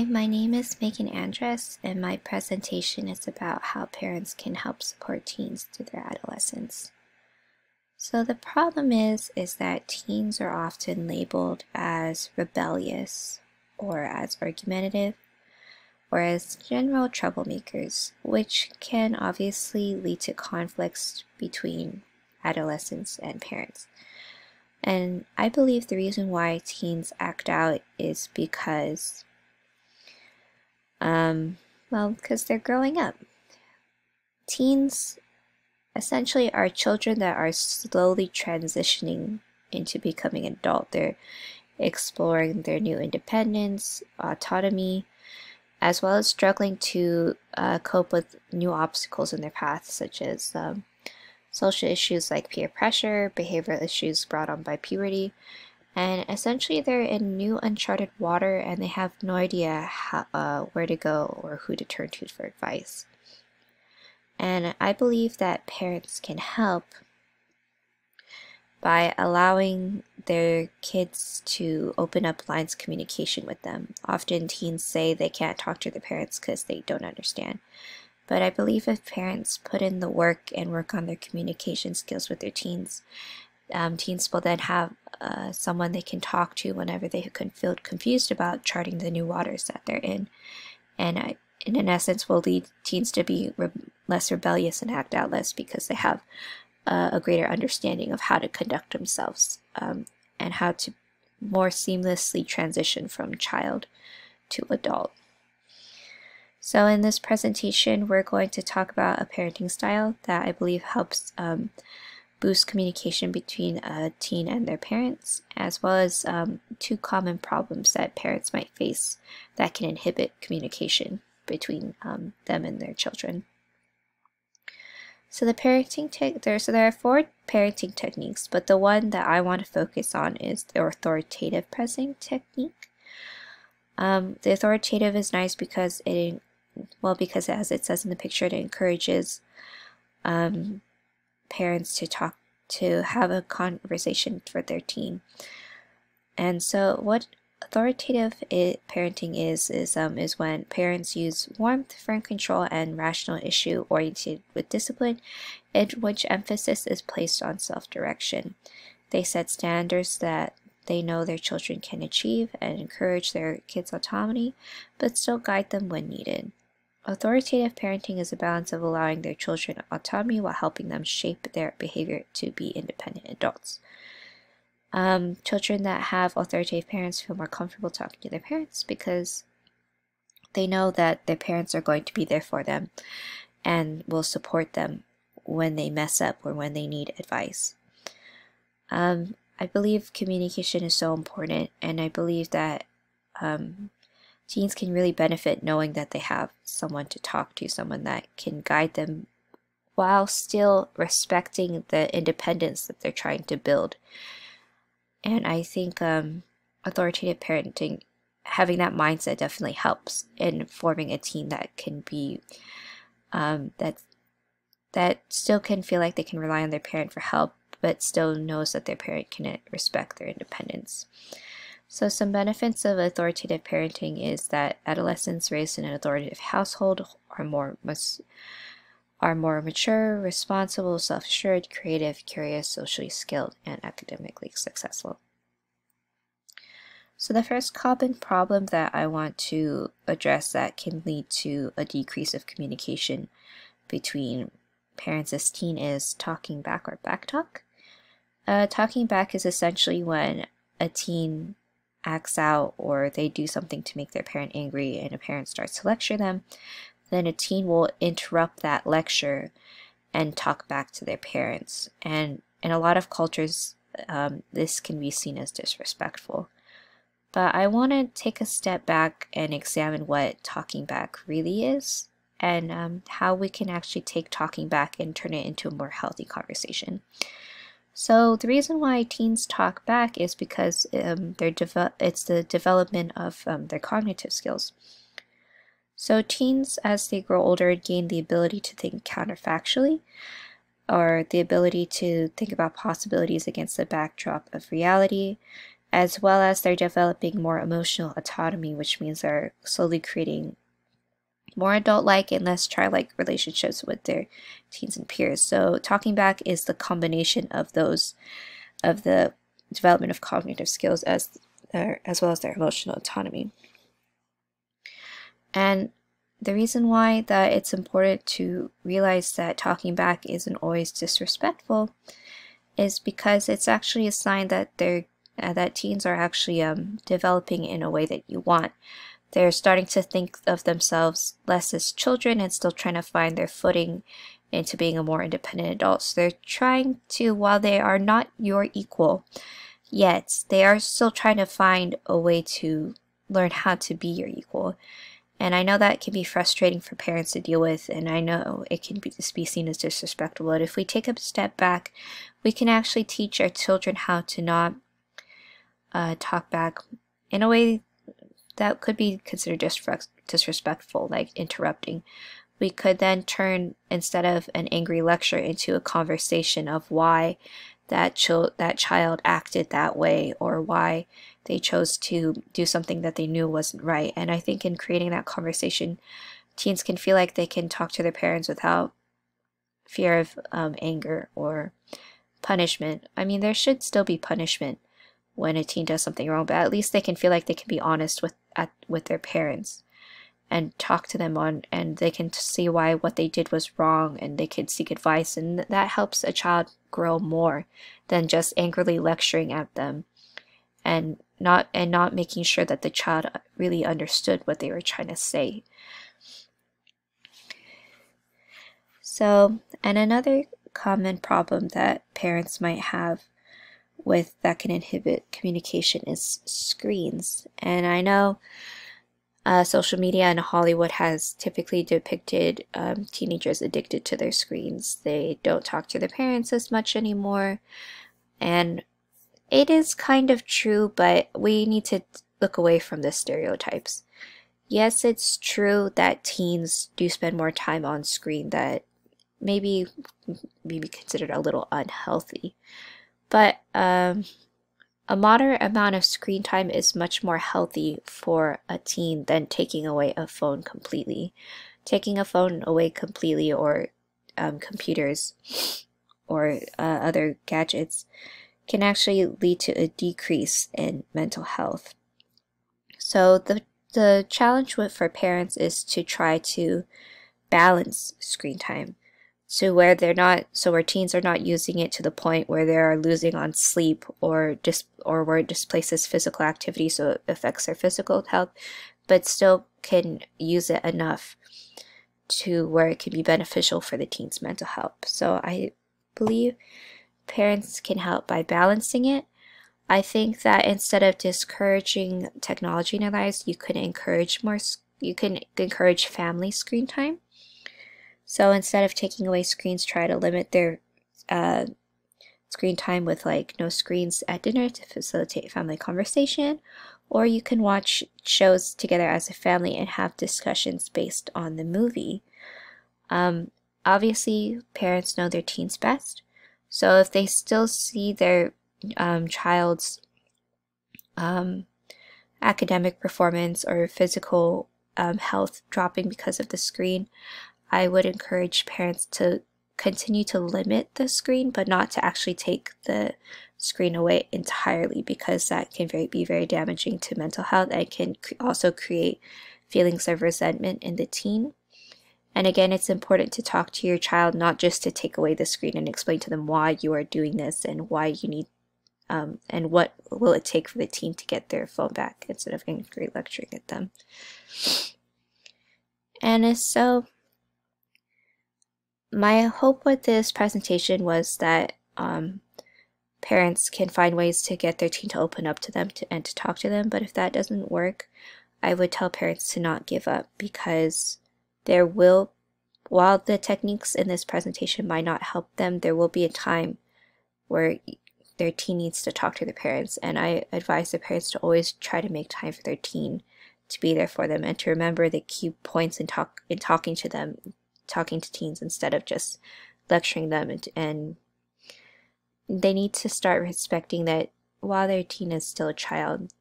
Hi, my name is Megan Andress, and my presentation is about how parents can help support teens through their adolescence. So the problem is that teens are often labeled as rebellious or as argumentative or as general troublemakers, which can obviously lead to conflicts between adolescents and parents. And I believe the reason why teens act out is because because they're growing up. Teens essentially are children that are slowly transitioning into becoming an adult. They're exploring their new independence, autonomy, as well as struggling to cope with new obstacles in their path, such as social issues like peer pressure, behavioral issues brought on by puberty, and essentially they're in new uncharted water and they have no idea where to go or who to turn to for advice. And I believe that parents can help by allowing their kids to open up lines of communication with them. Often teens say they can't talk to their parents because they don't understand. But I believe if parents put in the work and work on their communication skills with their teens, teens will then have someone they can talk to whenever they can feel confused about charting the new waters that they're in. And in essence, will lead teens to be less rebellious and act out less because they have a greater understanding of how to conduct themselves and how to more seamlessly transition from child to adult. So in this presentation, we're going to talk about a parenting style that I believe helps boost communication between a teen and their parents, as well as two common problems that parents might face that can inhibit communication between them and their children. So the there are 4 parenting techniques, but the one that I want to focus on is the authoritative parenting technique. The authoritative is nice because because as it says in the picture, it encourages parents to have a conversation with their teen. And so what authoritative parenting is when parents use warmth, firm control, and rational issue oriented with discipline, in which emphasis is placed on self-direction. They set standards that they know their children can achieve and encourage their kids' autonomy, but still guide them when needed. Authoritative parenting is a balance of allowing their children autonomy while helping them shape their behavior to be independent adults. Children that have authoritative parents feel more comfortable talking to their parents because they know that their parents are going to be there for them and will support them when they mess up or when they need advice. I believe communication is so important, and I believe that teens can really benefit knowing that they have someone to talk to, someone that can guide them while still respecting the independence that they're trying to build. And I think authoritative parenting, having that mindset definitely helps in forming a teen that can be, that still can feel like they can rely on their parent for help, but still knows that their parent can respect their independence. So some benefits of authoritative parenting is that adolescents raised in an authoritative household are more mature, responsible, self-assured, creative, curious, socially skilled, and academically successful. So the first common problem that I want to address that can lead to a decrease of communication between parents as teen is talking back or backtalk. Talking back is essentially when a teen acts out or they do something to make their parent angry and a parent starts to lecture them, then a teen will interrupt that lecture and talk back to their parents. And in a lot of cultures, this can be seen as disrespectful. But I want to take a step back and examine what talking back really is and how we can actually take talking back and turn it into a more healthy conversation. So the reason why teens talk back is because it's the development of their cognitive skills. So teens, as they grow older, gain the ability to think counterfactually, or the ability to think about possibilities against the backdrop of reality. as well as they're developing more emotional autonomy, which means they're slowly creating more adult-like and less child-like relationships with their teens and peers. So talking back is the combination of those, of the development of cognitive skills as well as their emotional autonomy. And the reason why that it's important to realize that talking back isn't always disrespectful is because it's actually a sign that that teens are actually developing in a way that you want. They're starting to think of themselves less as children and still trying to find their footing into being a more independent adult. So they're trying to, while they are not your equal yet, they are still trying to find a way to learn how to be your equal. And I know that can be frustrating for parents to deal with, and I know it can be seen as disrespectful. But if we take a step back, we can actually teach our children how to not talk back in a way that could be considered disrespectful, like interrupting. We could then turn, instead of an angry lecture, into a conversation of why that child acted that way, or why they chose to do something that they knew wasn't right. And I think in creating that conversation, teens can feel like they can talk to their parents without fear of anger or punishment. I mean, there should still be punishment when a teen does something wrong, but at least they can feel like they can be honest with their parents and talk to them and they can see why what they did was wrong, and they can seek advice, and that helps a child grow more than just angrily lecturing at them and not making sure that the child really understood what they were trying to say. So, and another common problem that parents might have with that can inhibit communication is screens. And I know social media in Hollywood has typically depicted teenagers addicted to their screens. They don't talk to their parents as much anymore, and it is kind of true, but we need to look away from the stereotypes. Yes, it's true that teens do spend more time on screen that maybe considered a little unhealthy, but a moderate amount of screen time is much more healthy for a teen than taking away a phone completely. Taking a phone away completely, or computers or other gadgets, can actually lead to a decrease in mental health. So the challenge for parents is to try to balance screen time to where where teens are not using it to the point where they are losing on sleep, or where it displaces physical activity, so it affects their physical health, but still can use it enough to where it can be beneficial for the teen's mental health. So I believe parents can help by balancing it. I think that instead of discouraging technology in their lives, you can encourage family screen time. So instead of taking away screens, try to limit their screen time with like no screens at dinner to facilitate family conversation. Or you can watch shows together as a family and have discussions based on the movie. Obviously, parents know their teens best. So if they still see their child's academic performance or physical health dropping because of the screen, I would encourage parents to continue to limit the screen, but not to actually take the screen away entirely, because that can be very damaging to mental health and can also create feelings of resentment in the teen. And again, it's important to talk to your child, not just to take away the screen, and explain to them why you are doing this and why you need and what will it take for the teen to get their phone back, instead of angry lecturing at them. And so my hope with this presentation was that parents can find ways to get their teen to open up to them and to talk to them. But if that doesn't work, I would tell parents to not give up, because while the techniques in this presentation might not help them, there will be a time where their teen needs to talk to their parents. And I advise the parents to always try to make time for their teen, to be there for them, and to remember the key points in talking to them, talking to teens, instead of just lecturing them. And they need to start respecting that while their teen is still a child,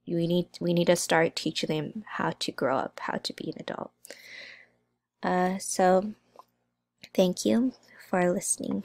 we need to start teaching them how to grow up, how to be an adult. So thank you for listening.